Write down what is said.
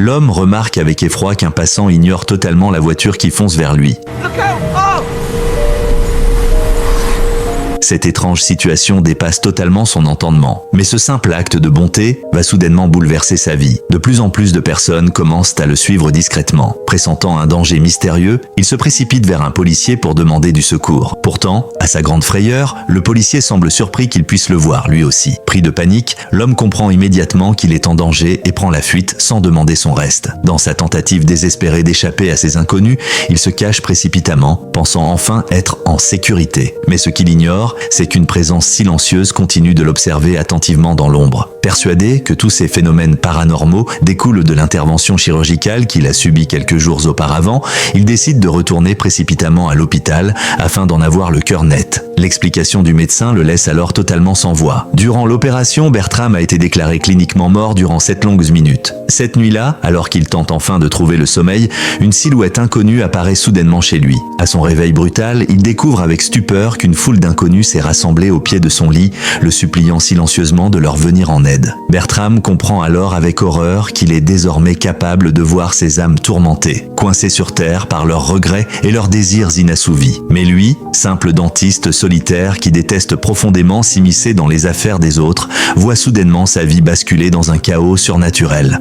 l'homme remarque avec effroi qu'un passant ignore totalement la voiture qui fonce vers lui. Cette étrange situation dépasse totalement son entendement. Mais ce simple acte de bonté va soudainement bouleverser sa vie. De plus en plus de personnes commencent à le suivre discrètement. Pressentant un danger mystérieux, il se précipite vers un policier pour demander du secours. Pourtant, à sa grande frayeur, le policier semble surpris qu'il puisse le voir lui aussi. Pris de panique, l'homme comprend immédiatement qu'il est en danger et prend la fuite sans demander son reste. Dans sa tentative désespérée d'échapper à ces inconnus, il se cache précipitamment, pensant enfin être en sécurité. Mais ce qu'il ignore, c'est qu'une présence silencieuse continue de l'observer attentivement dans l'ombre. Persuadé que tous ces phénomènes paranormaux découlent de l'intervention chirurgicale qu'il a subie quelques jours auparavant, il décide de retourner précipitamment à l'hôpital afin d'en avoir le cœur net. L'explication du médecin le laisse alors totalement sans voix. Durant l'opération, Bertram a été déclaré cliniquement mort durant 7 longues minutes. Cette nuit-là, alors qu'il tente enfin de trouver le sommeil, une silhouette inconnue apparaît soudainement chez lui. À son réveil brutal, il découvre avec stupeur qu'une foule d'inconnus s'est rassemblée au pied de son lit, le suppliant silencieusement de leur venir en aide. Bertram comprend alors avec horreur qu'il est désormais capable de voir ces âmes tourmentées, coincées sur terre par leurs regrets et leurs désirs inassouvis. Mais lui, simple dentiste solitaire qui déteste profondément s'immiscer dans les affaires des autres, voit soudainement sa vie basculer dans un chaos surnaturel.